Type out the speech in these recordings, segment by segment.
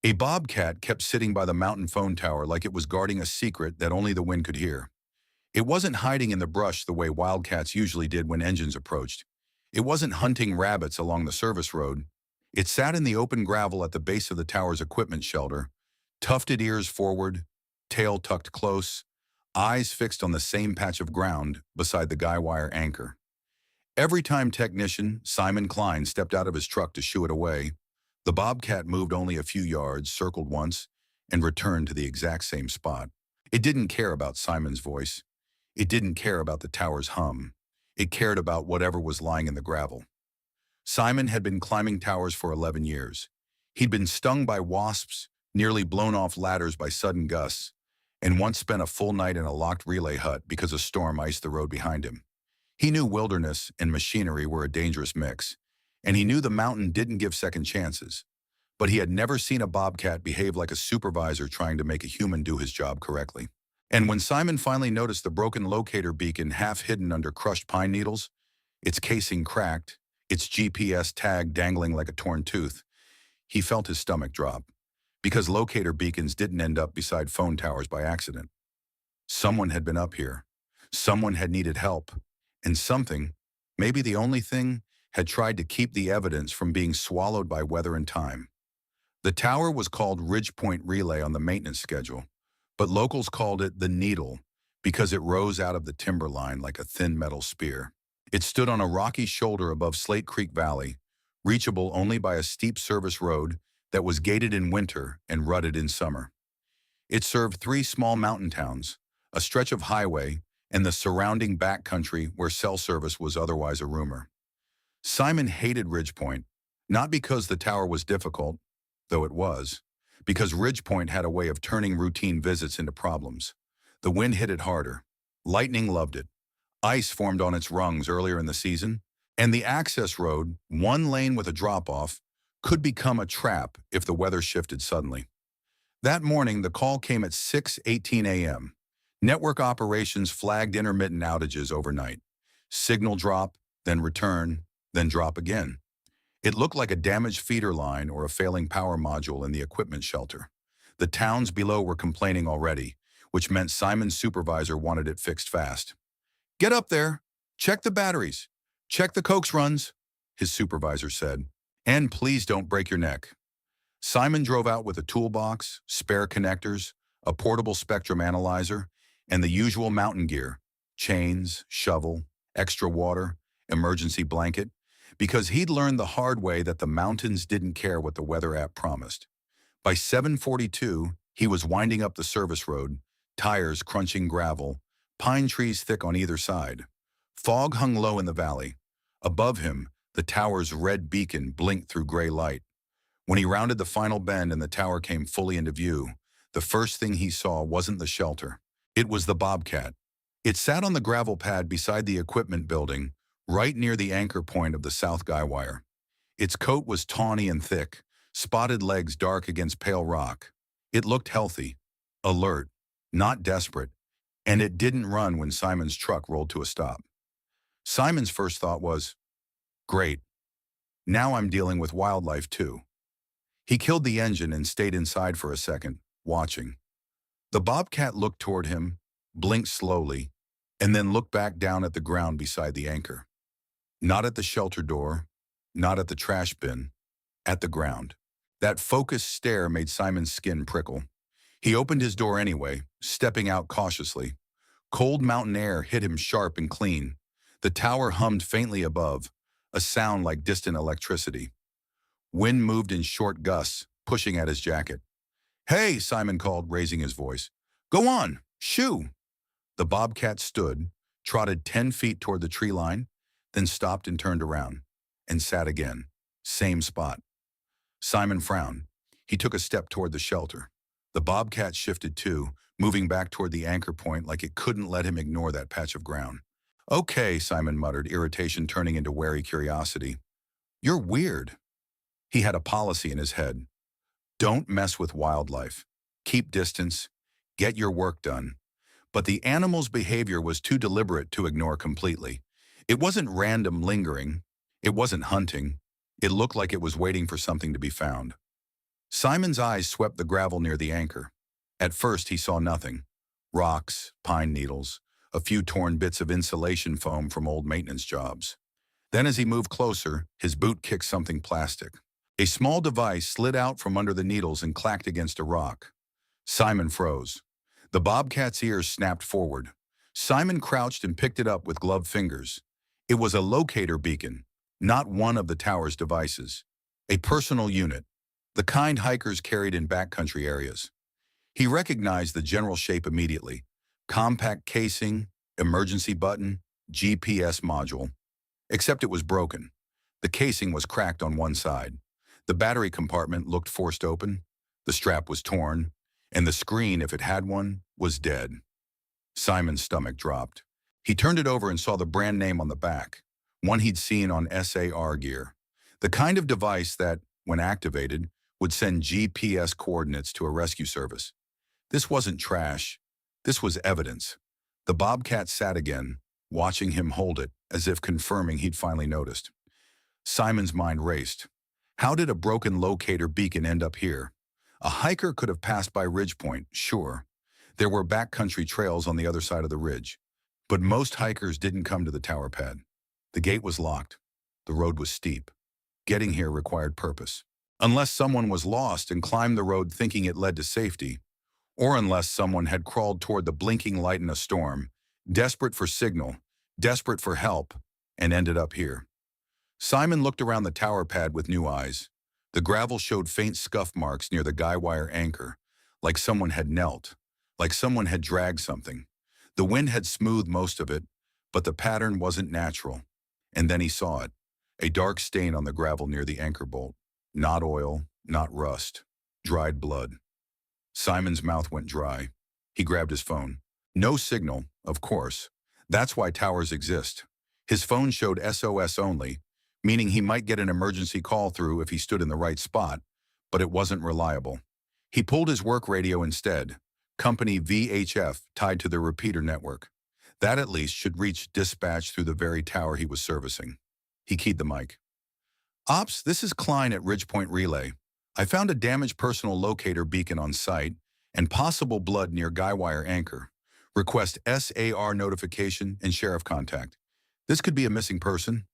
A bobcat kept sitting by the mountain phone tower like it was guarding a secret that only the wind could hear. It wasn't hiding in the brush the way wildcats usually did when engines approached. It wasn't hunting rabbits along the service road. It sat in the open gravel at the base of the tower's equipment shelter, tufted ears forward, tail tucked close, eyes fixed on the same patch of ground beside the guy wire anchor. Every time technician Simon Klein stepped out of his truck to shoo it away, the bobcat moved only a few yards, circled once, and returned to the exact same spot. It didn't care about Simon's voice. It didn't care about the tower's hum. It cared about whatever was lying in the gravel. Simon had been climbing towers for 11 years. He'd been stung by wasps, nearly blown off ladders by sudden gusts, and once spent a full night in a locked relay hut because a storm iced the road behind him. He knew wilderness and machinery were a dangerous mix, and he knew the mountain didn't give second chances. But he had never seen a bobcat behave like a supervisor trying to make a human do his job correctly. And when Simon finally noticed the broken locator beacon half hidden under crushed pine needles, its casing cracked, its GPS tag dangling like a torn tooth, he felt his stomach drop. Because locator beacons didn't end up beside phone towers by accident. Someone had been up here. Someone had needed help. And something, maybe the only thing, had tried to keep the evidence from being swallowed by weather and time. The tower was called Ridgepoint Relay on the maintenance schedule, but locals called it the Needle because it rose out of the timberline like a thin metal spear. It stood on a rocky shoulder above Slate Creek Valley, reachable only by a steep service road that was gated in winter and rutted in summer. It served 3 small mountain towns, a stretch of highway, and the surrounding backcountry where cell service was otherwise a rumor. Simon hated Ridgepoint, not because the tower was difficult, though it was, because Ridgepoint had a way of turning routine visits into problems. The wind hit it harder. Lightning loved it. Ice formed on its rungs earlier in the season, and the access road, one lane with a drop-off, could become a trap if the weather shifted suddenly. That morning, the call came at 6:18 a.m. Network operations flagged intermittent outages overnight. Signal drop, then return, then drop again. It looked like a damaged feeder line or a failing power module in the equipment shelter. The towns below were complaining already, which meant Simon's supervisor wanted it fixed fast. "Get up there, check the batteries, check the coax runs," his supervisor said, "and please don't break your neck." Simon drove out with a toolbox, spare connectors, a portable spectrum analyzer, and the usual mountain gear, chains, shovel, extra water, emergency blanket, because he'd learned the hard way that the mountains didn't care what the weather app promised. By 7:42, he was winding up the service road, tires crunching gravel, pine trees thick on either side. Fog hung low in the valley. Above him, the tower's red beacon blinked through gray light. When he rounded the final bend and the tower came fully into view, the first thing he saw wasn't the shelter. It was the bobcat. It sat on the gravel pad beside the equipment building, right near the anchor point of the south guy wire. Its coat was tawny and thick, spotted legs dark against pale rock. It looked healthy, alert, not desperate, and it didn't run when Simon's truck rolled to a stop. Simon's first thought was, "Great, now I'm dealing with wildlife too." He killed the engine and stayed inside for a second, watching. The bobcat looked toward him, blinked slowly, and then looked back down at the ground beside the anchor. Not at the shelter door, not at the trash bin, at the ground. That focused stare made Simon's skin prickle. He opened his door anyway, stepping out cautiously. Cold mountain air hit him sharp and clean. The tower hummed faintly above, a sound like distant electricity. Wind moved in short gusts, pushing at his jacket. "Hey," Simon called, raising his voice. "Go on, shoo." The bobcat stood, trotted 10 feet toward the tree line, then stopped and turned around, and sat again. Same spot. Simon frowned. He took a step toward the shelter. The bobcat shifted too, moving back toward the anchor point like it couldn't let him ignore that patch of ground. "Okay," Simon muttered, irritation turning into wary curiosity. "You're weird." He had a policy in his head. Don't mess with wildlife. Keep distance. Get your work done. But the animal's behavior was too deliberate to ignore completely. It wasn't random lingering. It wasn't hunting. It looked like it was waiting for something to be found. Simon's eyes swept the gravel near the anchor. At first, he saw nothing. Rocks, pine needles, a few torn bits of insulation foam from old maintenance jobs. Then as he moved closer, his boot kicked something plastic. A small device slid out from under the needles and clacked against a rock. Simon froze. The bobcat's ears snapped forward. Simon crouched and picked it up with gloved fingers. It was a locator beacon, not one of the tower's devices. A personal unit, the kind hikers carried in backcountry areas. He recognized the general shape immediately. Compact casing, emergency button, GPS module. Except it was broken. The casing was cracked on one side. The battery compartment looked forced open. The strap was torn. And the screen, if it had one, was dead. Simon's stomach dropped. He turned it over and saw the brand name on the back, one he'd seen on SAR gear. The kind of device that, when activated, would send GPS coordinates to a rescue service. This wasn't trash. This was evidence. The bobcat sat again, watching him hold it, as if confirming he'd finally noticed. Simon's mind raced. How did a broken locator beacon end up here? A hiker could have passed by Ridge Point, sure. There were backcountry trails on the other side of the ridge. But most hikers didn't come to the tower pad. The gate was locked. The road was steep. Getting here required purpose. Unless someone was lost and climbed the road thinking it led to safety, or unless someone had crawled toward the blinking light in a storm, desperate for signal, desperate for help, and ended up here. Simon looked around the tower pad with new eyes. The gravel showed faint scuff marks near the guy wire anchor, like someone had knelt, like someone had dragged something. The wind had smoothed most of it, but the pattern wasn't natural. And then he saw it, a dark stain on the gravel near the anchor bolt. Not oil, not rust, dried blood. Simon's mouth went dry. He grabbed his phone. No signal, of course. That's why towers exist. His phone showed SOS only, meaning he might get an emergency call through if he stood in the right spot, but it wasn't reliable. He pulled his work radio instead, company VHF tied to the repeater network. That at least should reach dispatch through the very tower he was servicing. He keyed the mic. Ops, this is Klein at Ridgepoint Relay. I found a damaged personal locator beacon on site and possible blood near guy wire anchor. Request SAR notification and sheriff contact. This could be a missing person.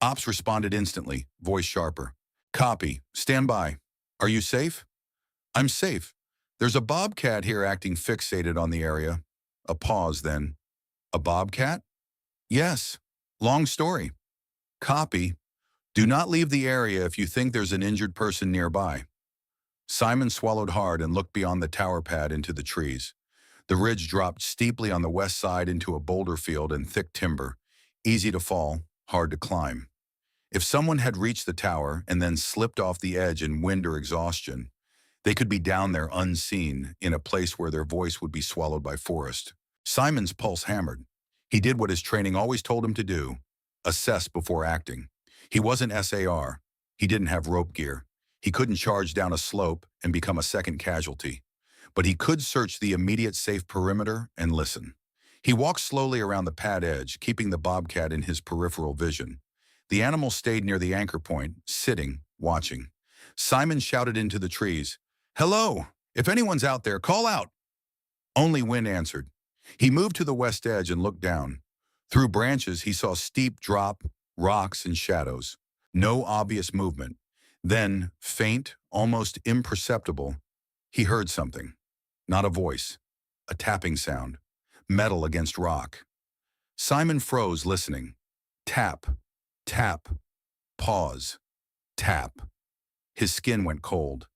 Ops responded instantly, voice sharper. Copy. Stand by. Are you safe? I'm safe. There's a bobcat here acting fixated on the area. A pause then. A bobcat? Yes. Long story. Copy. Do not leave the area if you think there's an injured person nearby. Simon swallowed hard and looked beyond the tower pad into the trees. The ridge dropped steeply on the west side into a boulder field and thick timber. Easy to fall, hard to climb. If someone had reached the tower and then slipped off the edge in wind or exhaustion, they could be down there unseen in a place where their voice would be swallowed by forest. Simon's pulse hammered. He did what his training always told him to do, assess before acting. He wasn't SAR. He didn't have rope gear. He couldn't charge down a slope and become a second casualty. But he could search the immediate safe perimeter and listen. He walked slowly around the pad edge, keeping the bobcat in his peripheral vision. The animal stayed near the anchor point, sitting, watching. Simon shouted into the trees, "Hello! If anyone's out there, call out!" Only wind answered. He moved to the west edge and looked down. Through branches, he saw steep drop, rocks, and shadows. No obvious movement. Then, faint, almost imperceptible, he heard something. Not a voice. A tapping sound. Metal against rock. Simon froze, listening. Tap. Tap. Pause. Tap. His skin went cold.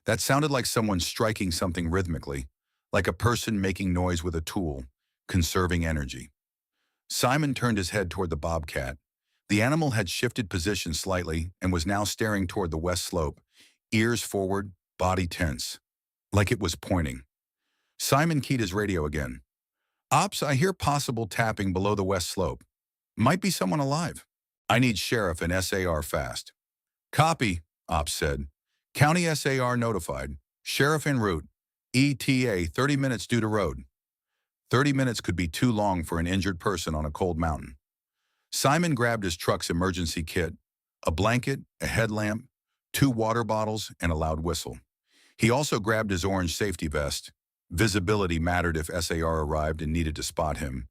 That sounded like someone striking something rhythmically, like a person making noise with a tool, conserving energy. Simon turned his head toward the bobcat. The animal had shifted position slightly and was now staring toward the west slope, ears forward, body tense, like it was pointing. Simon keyed his radio again. Ops, I hear possible tapping below the west slope. Might be someone alive. I need sheriff and SAR fast. Copy, Ops said. County SAR notified. Sheriff en route. ETA 30 minutes due to road. 30 minutes could be too long for an injured person on a cold mountain. Simon grabbed his truck's emergency kit, a blanket, a headlamp, 2 water bottles, and a loud whistle. He also grabbed his orange safety vest. Visibility mattered if SAR arrived and needed to spot him.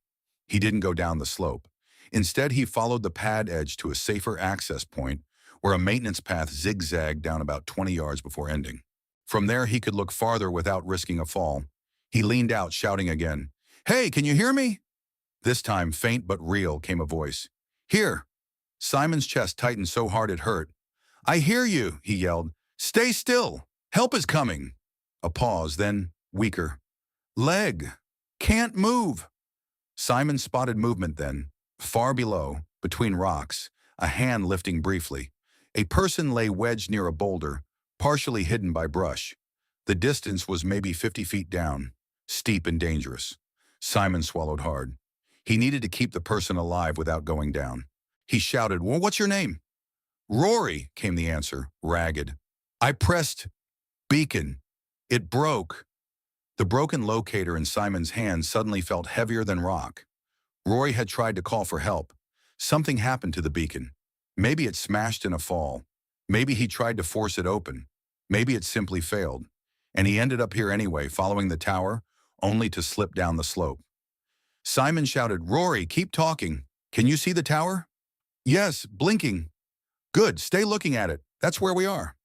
He didn't go down the slope. Instead, he followed the pad edge to a safer access point where a maintenance path zigzagged down about 20 yards before ending. From there, he could look farther without risking a fall. He leaned out, shouting again, "Hey, can you hear me?" This time, faint but real, came a voice. "Here." Simon's chest tightened so hard it hurt. "I hear you," he yelled. "Stay still. Help is coming." A pause, then, weaker. "Leg. Can't move." Simon spotted movement then. Far below, between rocks, a hand lifting briefly. A person lay wedged near a boulder, partially hidden by brush. The distance was maybe 50 feet down, steep and dangerous. Simon swallowed hard. He needed to keep the person alive without going down. He shouted, "Well, what's your name?" "Rory," came the answer, ragged. "I pressed beacon. It broke." The broken locator in Simon's hand suddenly felt heavier than rock. Rory had tried to call for help. Something happened to the beacon. Maybe it smashed in a fall. Maybe he tried to force it open. Maybe it simply failed. And he ended up here anyway, following the tower, only to slip down the slope. Simon shouted, "Rory, keep talking. Can you see the tower?" "Yes, blinking." "Good, stay looking at it. That's where we are."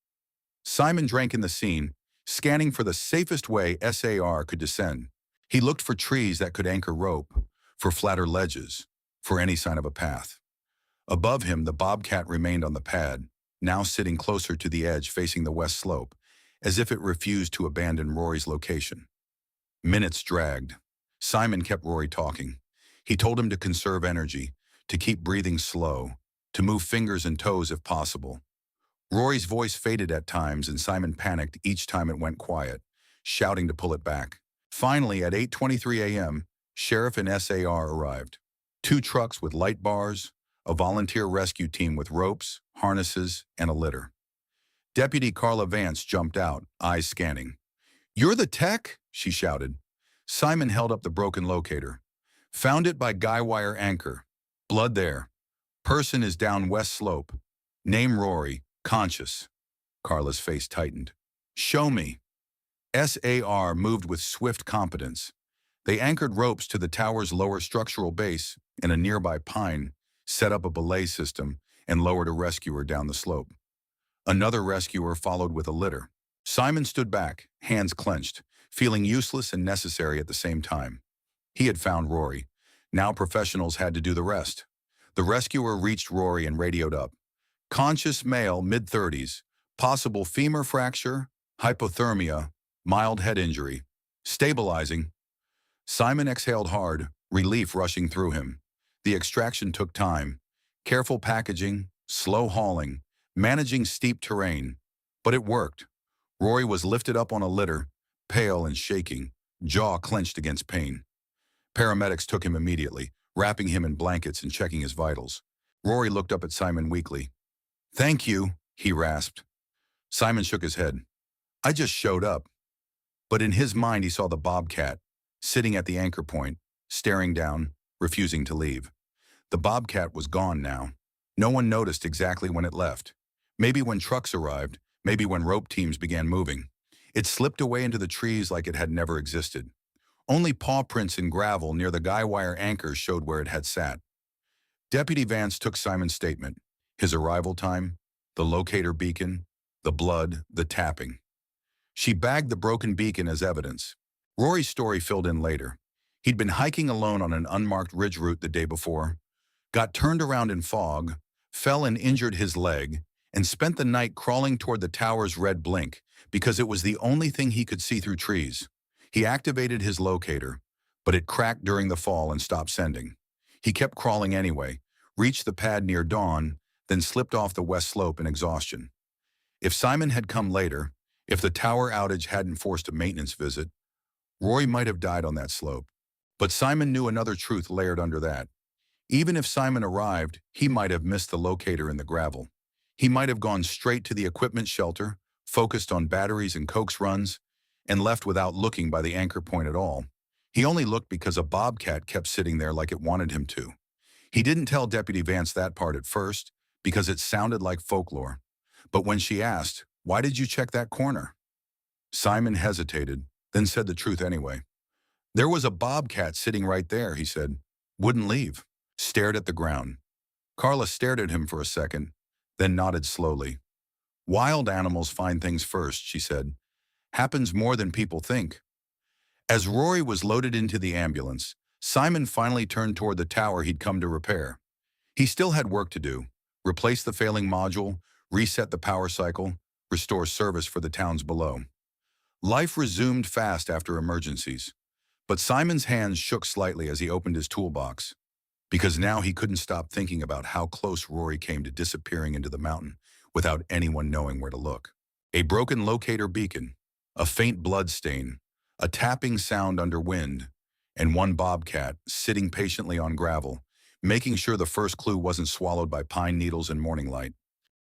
Simon drank in the scene, scanning for the safest way SAR could descend. He looked for trees that could anchor rope, for flatter ledges, for any sign of a path. Above him, the Bobcat remained on the pad, now sitting closer to the edge facing the west slope, as if it refused to abandon Rory's location. Minutes dragged. Simon kept Rory talking. He told him to conserve energy, to keep breathing slow, to move fingers and toes if possible. Rory's voice faded at times and Simon panicked each time it went quiet, shouting to pull it back. Finally, at 8:23 a.m., Sheriff and SAR arrived. 2 trucks with light bars, a volunteer rescue team with ropes, harnesses, and a litter. Deputy Carla Vance jumped out, eyes scanning. "You're the tech?" she shouted. Simon held up the broken locator. "Found it by guy wire anchor. Blood there. Person is down west slope. Name Rory, conscious." Carla's face tightened. "Show me." SAR moved with swift competence. They anchored ropes to the tower's lower structural base, and a nearby pine set up a belay system and lowered a rescuer down the slope. Another rescuer followed with a litter. Simon stood back, hands clenched, feeling useless and necessary at the same time. He had found Rory. Now professionals had to do the rest. The rescuer reached Rory and radioed up. "Conscious male, mid-30s, possible femur fracture, hypothermia, mild head injury. Stabilizing." Simon exhaled hard, relief rushing through him. The extraction took time. Careful packaging, slow hauling, managing steep terrain. But it worked. Rory was lifted up on a litter, pale and shaking, jaw clenched against pain. Paramedics took him immediately, wrapping him in blankets and checking his vitals. Rory looked up at Simon weakly. "Thank you," he rasped. Simon shook his head. "I just showed up." But in his mind he saw the Bobcat, sitting at the anchor point, staring down, refusing to leave. The Bobcat was gone now. No one noticed exactly when it left. Maybe when trucks arrived, maybe when rope teams began moving. It slipped away into the trees like it had never existed. Only paw prints in gravel near the guy wire anchors showed where it had sat. Deputy Vance took Simon's statement, his arrival time, the locator beacon, the blood, the tapping. She bagged the broken beacon as evidence. Rory's story filled in later. He'd been hiking alone on an unmarked ridge route the day before, got turned around in fog, fell and injured his leg, and spent the night crawling toward the tower's red blink because it was the only thing he could see through trees. He activated his locator, but it cracked during the fall and stopped sending. He kept crawling anyway, reached the pad near dawn, then slipped off the west slope in exhaustion. If Simon had come later, if the tower outage hadn't forced a maintenance visit, Rory might have died on that slope. But Simon knew another truth layered under that. Even if Simon arrived, he might have missed the locator in the gravel. He might have gone straight to the equipment shelter, focused on batteries and coax runs, and left without looking by the anchor point at all. He only looked because a Bobcat kept sitting there like it wanted him to. He didn't tell Deputy Vance that part at first, because it sounded like folklore. But when she asked, "Why did you check that corner?" Simon hesitated, then said the truth anyway. There was a bobcat sitting right there, he said. Wouldn't leave. Stared at the ground. Carla stared at him for a second, then nodded slowly. Wild animals find things first, she said. Happens more than people think. As Rory was loaded into the ambulance, Simon finally turned toward the tower he'd come to repair. He still had work to do. Replace the failing module, reset the power cycle, restore service for the towns below. Life resumed fast after emergencies. But Simon's hands shook slightly as he opened his toolbox, because now he couldn't stop thinking about how close Rory came to disappearing into the mountain without anyone knowing where to look. A broken locator beacon, a faint blood stain, a tapping sound under wind, and one bobcat sitting patiently on gravel, making sure the first clue wasn't swallowed by pine needles and morning light.